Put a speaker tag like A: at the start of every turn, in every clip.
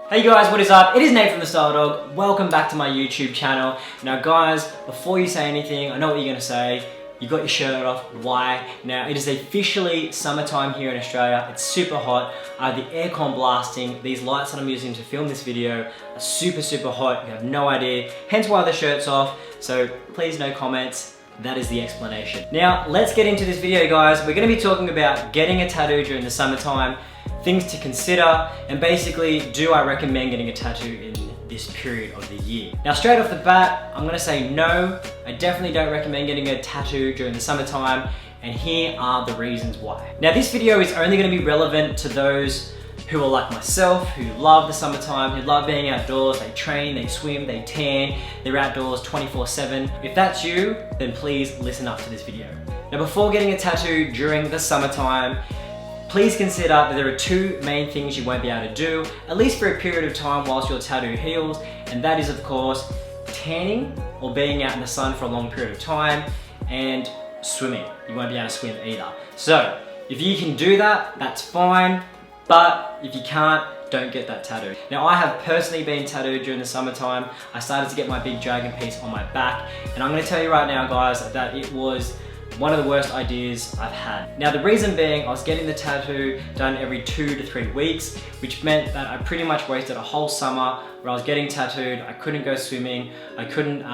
A: Hey guys, what is up? It is Nate from TheStyleDogg. Welcome back to my YouTube channel. Now guys, before you say anything, I know what you're gonna say. You got your shirt off, why? Now it is officially summertime here in Australia. It's super hot. I have the aircon blasting. These lights that I'm using to film this video are super hot. You have no idea. Hence why the shirt's off. So please no comments. That is the explanation. Now let's get into this video guys. We're gonna be talking about getting a tattoo during the summertime, things to consider, and basically, do I recommend getting a tattoo in this period of the year? Now, straight off the bat, I'm gonna say no. I definitely don't recommend getting a tattoo during the summertime, and here are the reasons why. Now, this video is only gonna be relevant to those who are like myself, who love the summertime, who love being outdoors. They train, they swim, they tan, they're outdoors 24/7. If that's you, then please listen up to this video. Now, before getting a tattoo during the summertime, please consider that there are two main things you won't be able to do, at least for a period of time whilst your tattoo heals, and that is of course, tanning or being out in the sun for a long period of time, and swimming. You won't be able to swim either. So, if you can do that, that's fine, but if you can't, don't get that tattoo. Now I have personally been tattooed during the summertime. I started to get my big dragon piece on my back, and I'm gonna tell you right now guys, that it was one of the worst ideas I've had. Now the reason being, I was getting the tattoo done every 2 to 3 weeks, which meant that I pretty much wasted a whole summer where I was getting tattooed. I couldn't go swimming, I couldn't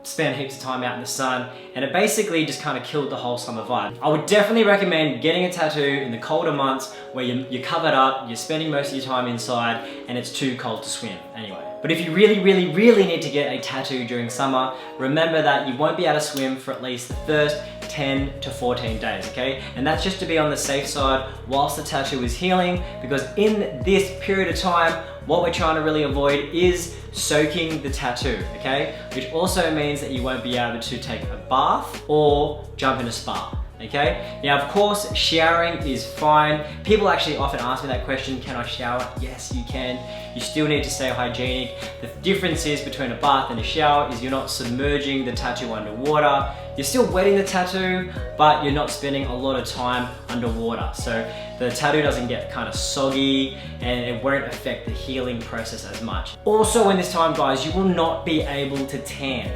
A: spend heaps of time out in the sun, and it basically just kind of killed the whole summer vibe. I would definitely recommend getting a tattoo in the colder months where you're covered up, you're spending most of your time inside, and it's too cold to swim anyway. But if you really need to get a tattoo during summer, remember that you won't be able to swim for at least the first 10 to 14 days, okay? And that's just to be on the safe side whilst the tattoo is healing, because in this period of time, what we're trying to really avoid is soaking the tattoo, okay? Which also means that you won't be able to take a bath or jump in a spa. Okay? Now, of course, showering is fine. People actually often ask me that question, can I shower? Yes, you can. You still need to stay hygienic. The difference is between a bath and a shower is you're not submerging the tattoo underwater. You're still wetting the tattoo, but you're not spending a lot of time underwater. So the tattoo doesn't get kind of soggy and it won't affect the healing process as much. Also in this time, guys, you will not be able to tan.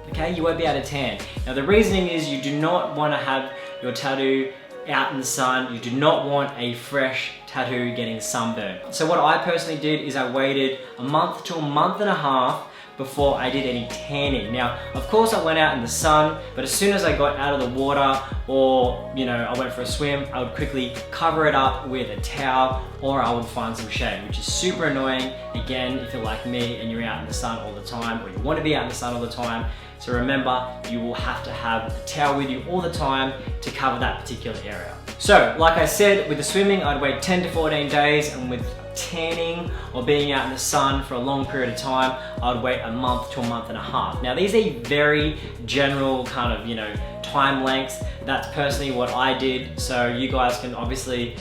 A: Okay, you won't be able to tan. Now the reasoning is you do not want to have your tattoo out in the sun. You do not want a fresh tattoo getting sunburned. So what I personally did is I waited a month to a month and a half before I did any tanning. Now, of course I went out in the sun, but as soon as I got out of the water or, I went for a swim, I would quickly cover it up with a towel or I would find some shade, which is super annoying. Again, if you're like me and you're out in the sun all the time, or you want to be out in the sun all the time, so remember, you will have to have a towel with you all the time to cover that particular area. So, like I said, with the swimming, I'd wait 10 to 14 days, and with tanning or being out in the sun for a long period of time, I'd wait a month to a month and a half. Now, these are very general kind of, time lengths. That's personally what I did. So you guys can obviously,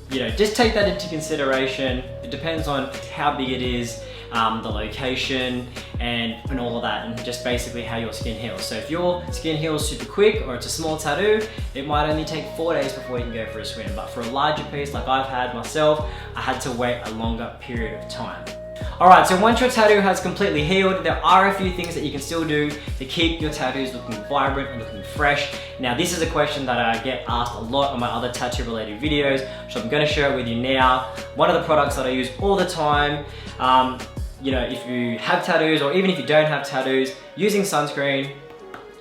A: just take that into consideration. It depends on how big it is, the location, and all of that, and just basically how your skin heals. So if your skin heals super quick or it's a small tattoo, it might only take 4 days before you can go for a swim. But for a larger piece like I've had myself, I had to wait a longer period of time. Alright, so once your tattoo has completely healed, there are a few things that you can still do to keep your tattoos looking vibrant and looking fresh. Now, this is a question that I get asked a lot on my other tattoo related videos, so I'm going to share it with you now. One of the products that I use all the time, if you have tattoos or even if you don't have tattoos, using sunscreen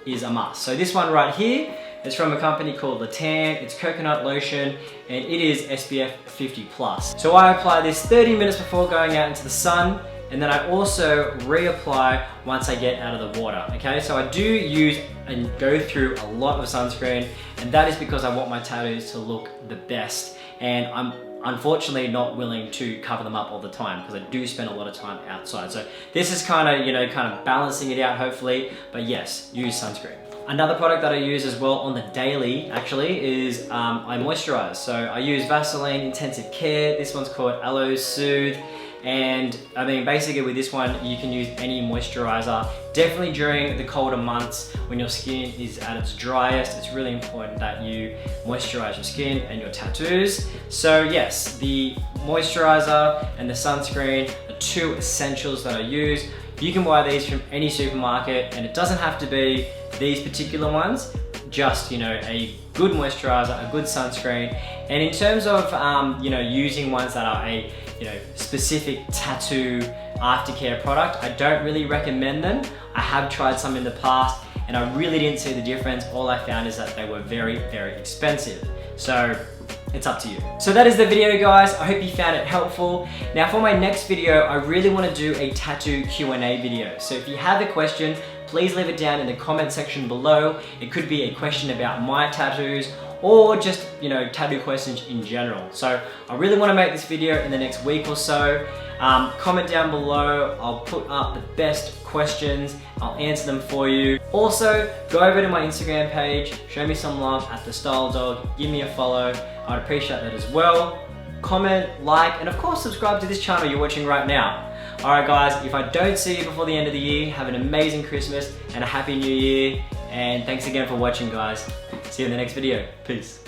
A: is a must. So this one right here is from a company called The Tan. It's coconut lotion and it is SPF 50+. So I apply this 30 minutes before going out into the sun, and then I also reapply once I get out of the water, okay? So I do use and go through a lot of sunscreen, and that is because I want my tattoos to look the best, and I'm unfortunately not willing to cover them up all the time because I do spend a lot of time outside. So this is kind of balancing it out hopefully, but yes, use sunscreen. Another product that I use as well on the daily actually is I moisturize. So I use Vaseline Intensive Care. This one's called Aloe Soothe. And I mean, basically with this one, you can use any moisturizer definitely during the colder months when your skin is at its driest, it's really important that you moisturize your skin and your tattoos. So yes, the moisturizer and the sunscreen are two essentials that I use. You can buy these from any supermarket, and it doesn't have to be these particular ones, just, you know, a good moisturizer, a good sunscreen. And in terms of, you know, using ones that are a, you know, specific tattoo aftercare product, I don't really recommend them. I have tried some in the past and I really didn't see the difference. All I found is that they were very, very expensive. So it's up to you. So that is the video, guys. I hope you found it helpful. Now for my next video, I really want to do a tattoo Q&A video. So if you have a question, please leave it down in the comment section below. It could be a question about my tattoos or just, you know, tattoo questions in general. So I really want to make this video in the next week or so. Comment down below. I'll put up the best questions. I'll answer them for you. Also, go over to my Instagram page, show me some love at TheStyleDogg, give me a follow. I'd appreciate that as well. Comment, like, and of course subscribe to this channel you're watching right now. Alright guys, if I don't see you before the end of the year, have an amazing Christmas and a happy new year. And thanks again for watching, guys. See you in the next video. Peace.